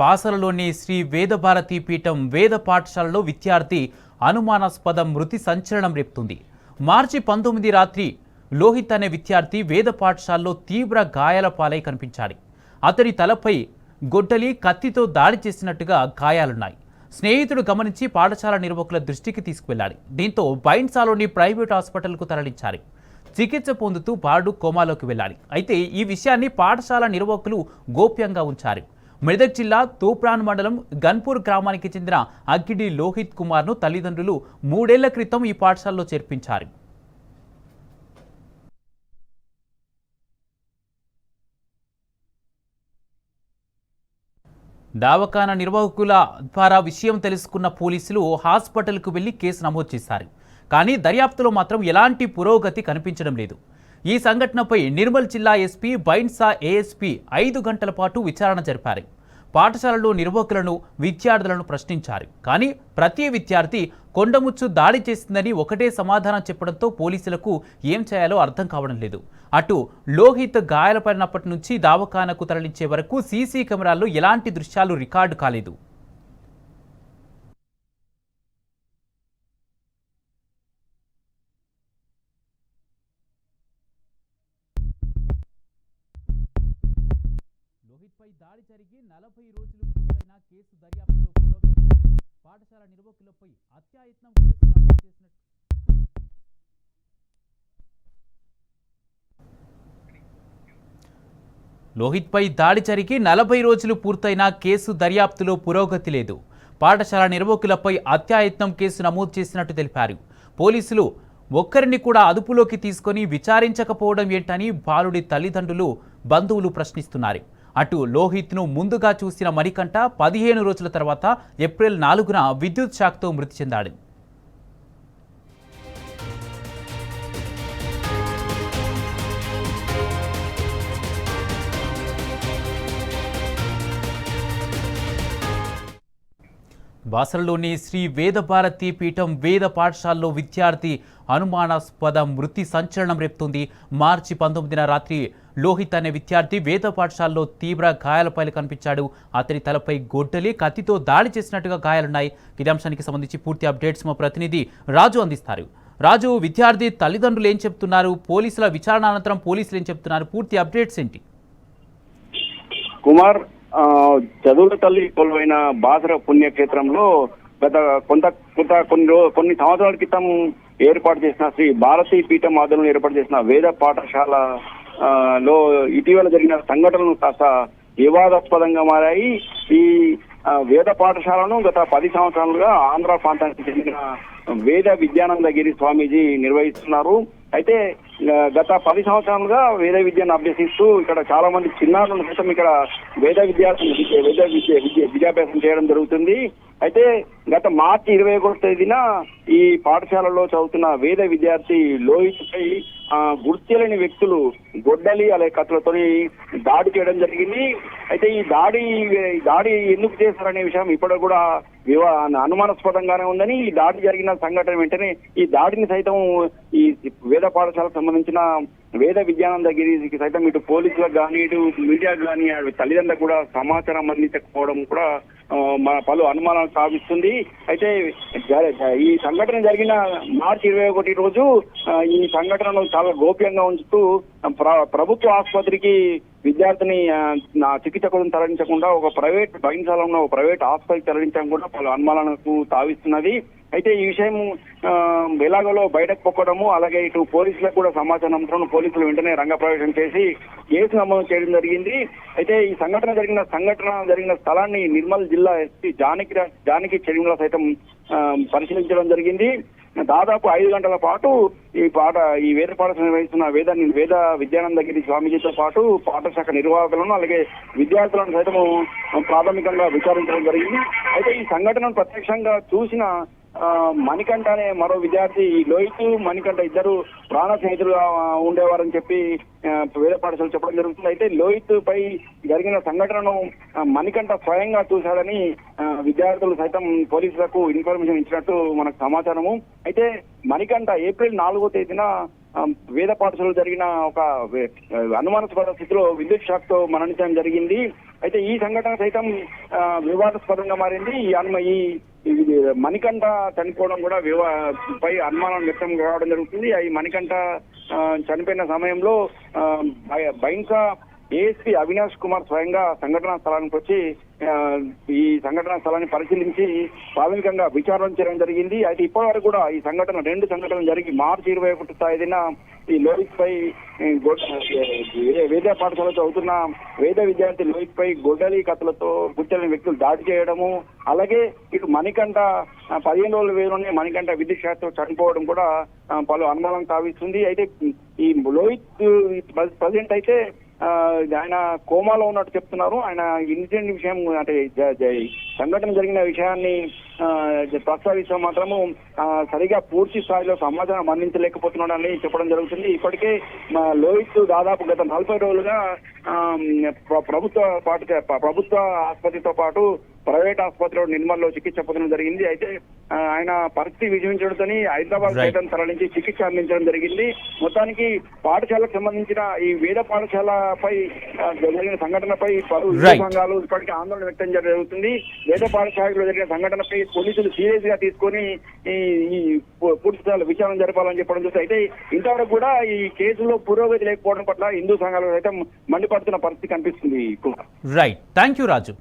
పాసలలోని శ్రీ వేదభారతి పీఠం వేద పాఠశాలలో విద్యార్థి అనుమానాస్పద మృతి సంచలనం రేపుతుంది. మార్చి 19 రాత్రి లోహిత్ అనే విద్యార్థి వేద పాఠశాలలో తీవ్ర గాయాల పాలై కనిపించాడు. అతడి తలపై గొడ్డలి కత్తితో దాడి చేసినట్టుగా గాయాలున్నాయి. స్నేహితుడు గమనించి పాఠశాల నిర్వాహకుల దృష్టికి తీసుకువెళ్లాడు. దీంతో బైన్సాలోని ప్రైవేట్ హాస్పిటల్కు తరలించారు. చికిత్స పొందుతూ బాలుడు కోమాలోకి వెళ్లాడు. అయితే ఈ విషయాన్ని పాఠశాల నిర్వాహకులు గోప్యంగా ఉంచారు. మెదక్ జిల్లా తూప్రాన్ మండలం గన్పూర్ గ్రామానికి చెందిన అగ్గిడి లోహిత్ కుమార్ను తల్లిదండ్రులు 3 ఏళ్ల క్రితం ఈ పాఠశాలలో చేర్పించారు. దవాఖానా నిర్వాహకుల ద్వారా విషయం తెలుసుకున్న పోలీసులు హాస్పిటల్కు వెళ్లి కేసు నమోదు చేశారు. కానీ దర్యాప్తులో మాత్రం ఎలాంటి పురోగతి కనిపించడం లేదు. ఈ సంఘటనపై నిర్మల్ జిల్లా ఎస్పీ బైన్సా ఏఎస్పీ 5 గంటల పాటు విచారణ జరిపారు. పాఠశాలలో నిర్వాహకులను విద్యార్థులను ప్రశ్నించారు. కానీ ప్రతి విద్యార్థి కొండముచ్చు దాడి చేసిందని ఒకటే సమాధానం చెప్పడంతో పోలీసులకు ఏం చేయాలో అర్థం కావడం లేదు. అటు లోహిత్ గాయాలపడినప్పటి నుంచి దవాఖానాకు తరలించే వరకు సీసీ కెమెరాల్లో ఎలాంటి దృశ్యాలు రికార్డు కాలేదు. లోహిత్పై దాడి జరిగి 40 రోజులు పూర్తయిన కేసు దర్యాప్తులో పురోగతి. పాఠశాల నిర్వాహకులపై హత్యాయత్నం కేసు నమోదు చేసినట్టు లోహిత్పై దాడి జరిగి 40 రోజులు పూర్తయిన కేసు దర్యాప్తులో పురోగతి లేదు. పాఠశాల నిర్వాహకులపై హత్యాయత్నం కేసు నమోదు చేసినట్టు తెలిపారు. పోలీసులు ఒక్కరిని కూడా అదుపులోకి తీసుకొని విచారించకపోవడం ఏంటని బాలుడి తల్లిదండ్రులు బంధువులు ప్రశ్నిస్తున్నారు. అటు లోహిత్ను ముందుగా చూసిన మణికంఠ 15 రోజుల తర్వాత ఏప్రిల్ 4న విద్యుత్ షాక్తో మృతి చెందాడు. బాసరలోని శ్రీ వేదభారతి పీఠం వేద పాఠశాలలో విద్యార్థి అనుమానాస్పద మృతి సంచలనం రేపుతుంది. మార్చి 19న రాత్రి లోహిత్ అనే విద్యార్థి వేద పాఠశాలలో తీవ్ర గాయాలపై కనిపించాడు. అతని తలపై గొడ్డలి కత్తితో దాడి చేసినట్టుగా గాయాలున్నాయి. ఇదే అంశానికి సంబంధించి పూర్తి అప్డేట్స్ మా ప్రతినిధి రాజు అందిస్తారు. రాజు, విద్యార్థి తల్లిదండ్రులు ఏం చెప్తున్నారు? పోలీసుల విచారణ అనంతరం పోలీసులు ఏం చెప్తున్నారు? పూర్తి అప్డేట్స్ ఏంటి? కుమార్, చదువుల తల్లి కొలువైన బాసర పుణ్యక్షేత్రంలో గత కొన్ని సంవత్సరాల క్రితం ఏర్పాటు చేసిన శ్రీ భారతీ పీఠం ఆధ్వర్యంలో ఏర్పాటు చేసిన వేద పాఠశాల లో ఇటీవల జరిగిన సంఘటనలు కాస్త వివాదాస్పదంగా మారాయి. ఈ వేద పాఠశాలను గత 10 సంవత్సరాలుగా ఆంధ్ర ప్రాంతానికి చెందిన వేద విద్యానందగిరి స్వామీజీ నిర్వహిస్తున్నారు. అయితే గత 10 సంవత్సరాలుగా వేద విద్యను అభ్యసిస్తూ ఇక్కడ చాలా మంది చిన్నారులను సైతం ఇక్కడ విద్యాభ్యాసం చేయడం జరుగుతుంది. అయితే గత మార్చి 21వ తేదీన ఈ పాఠశాలలో చదువుతున్న వేద విద్యార్థి లోహిత్ పై గుర్తులేని వ్యక్తులు గొడ్డలి అలాగే కత్తులతో దాడి చేయడం జరిగింది. అయితే ఈ దాడి ఎందుకు చేశారనే విషయం ఇప్పటికి కూడా అనుమానాస్పదంగానే ఉందని, ఈ దాడి జరిగిన సంఘటన వెంటనే ఈ దాడిని సైతం ఈ వేద పాఠశాలకు సంబంధించిన వేద విద్యానందగిరికి సైతం ఇటు పోలీసులకు కానీ ఇటు మీడియాకు కానీ తల్లిదండ్రులకు కూడా సమాచారం అందించకపోవడం కూడా పలు అనుమానాలు సాగిస్తుంది. అయితే ఈ సంఘటన జరిగిన మార్చి 21 రోజు ఈ సంఘటనను చాలా గోప్యంగా ఉంచుతూ ప్రభుత్వ ఆసుపత్రికి విద్యార్థిని చికిత్స కోసం తరలించకుండా ఒక ప్రైవేట్ బైన్సాలో ఉన్న ఒక ప్రైవేట్ హాస్పిటల్కి తరలించడం కూడా పలు అనుమానాలకు తావిస్తున్నది. అయితే ఈ విషయం ఎలాగోలో బయటకు పొక్కడము, అలాగే ఇటు పోలీసులకు కూడా సమాచారం పోలీసులు వెంటనే రంగప్రవేశం చేసి కేసు నమోదు చేయడం జరిగింది. అయితే ఈ సంఘటన జరిగిన స్థలాన్ని నిర్మల్ జిల్లా ఎస్పీ జానకి చెరిమల సైతం పరిశీలించడం జరిగింది. దాదాపు 5 గంటల పాటు ఈ వేద పాఠశాల నిర్వహిస్తున్న వేద విద్యానందగిరి స్వామీజీతో పాటు పాఠశాఖ నిర్వాహకులను అలాగే విద్యార్థులను సైతం ప్రాథమికంగా విచారించడం జరిగింది. అయితే ఈ సంఘటనను ప్రత్యక్షంగా చూసిన మణికంఠ అనే మరో విద్యార్థి, ఈ లోహిత్ మణికంఠ ఇద్దరు ప్రాణ స్నేహితులుగా ఉండేవారని చెప్పి వేద పాఠశాల చెప్పడం జరుగుతుంది. అయితే లోహిత్ పై జరిగిన సంఘటనను మణికంఠ స్వయంగా చూశాడని విద్యార్థులు సైతం పోలీసులకు ఇన్ఫర్మేషన్ ఇచ్చినట్టు మనకు సమాచారము. అయితే మణికంఠ ఏప్రిల్ 4వ తేదీన వేద పాఠశాలలో జరిగిన ఒక అనుమానాస్పద స్థితిలో విద్యుత్ షాక్ తో మరణించడం జరిగింది. అయితే ఈ సంఘటన సైతం వివాదాస్పదంగా మారింది. ఈ మణికంఠ చనిపోవడం కూడా పై అనుమానం వ్యక్తం కావడం జరుగుతుంది. ఈ మణికంఠ చనిపోయిన సమయంలో బైన్సా ఏఎస్పీ అవినాష్ కుమార్ స్వయంగా సంఘటనా స్థలానికి వచ్చి ఈ సంఘటనా స్థలాన్ని పరిశీలించి ప్రాథమికంగా విచారణ చేయడం జరిగింది. అయితే ఇప్పటి వరకు కూడా ఈ రెండు సంఘటనలు జరిగి మార్చి 21 తేదీన ఈ లోహిత్ పై వేద పాఠశాలలో చదువుతున్న వేద విద్యార్థి లోహిత్ పై గొడ్డలి కత్తులతో గుర్తెలని వ్యక్తులు దాడి చేయడము, అలాగే ఇటు మణికంఠ 15 రోజుల వేలోనే మణికంఠ విద్యుత్ శాఖతో చనిపోవడం కూడా పలు అనుమానం తావిస్తుంది. అయితే ఈ లోహిత్ ప్రజెంట్ అయితే ఆయన కోమాలో ఉన్నట్టు చెప్తున్నారు. ఆయన ఇన్సిడెంట్ విషయం అంటే సంఘటన జరిగిన విషయాన్ని ప్రస్తావిస్తూ మాత్రము సరిగా పూర్తి స్థాయిలో సమాచారం అందించలేకపోతున్నాడని చెప్పడం జరుగుతుంది. ఇప్పటికే లోహిత్ దాదాపు గత 40 రోజులుగా ప్రభుత్వ ఆసుపత్రితో పాటు ప్రైవేట్ ఆసుపత్రిలో నిర్మల్లో చికిత్స పొందడం జరిగింది. అయితే ఆయన పరిస్థితి విజయించడంతో హైదరాబాద్ సైతం తరలించి చికిత్స అందించడం జరిగింది. మొత్తానికి పాఠశాలకు సంబంధించిన ఈ వేద పాఠశాలపై జరిగిన సంఘటనపై పలు సంఘాలు ఇప్పటికీ ఆందోళన వ్యక్తం జరుగుతుంది. వేద పాఠశాలలో జరిగిన సంఘటనపై పోలీసులు సీరియస్ గా తీసుకొని ఈ పూర్తి స్థాయిలో విచారణ జరపాలని చెప్పడం చూస్తే, అయితే ఇంతవరకు కూడా ఈ కేసులో పురోగతి లేకపోవడం పట్ల హిందూ సంఘాలు సైతం మండిపడుతున్న పరిస్థితి కనిపిస్తుంది. Right, thank you Raju.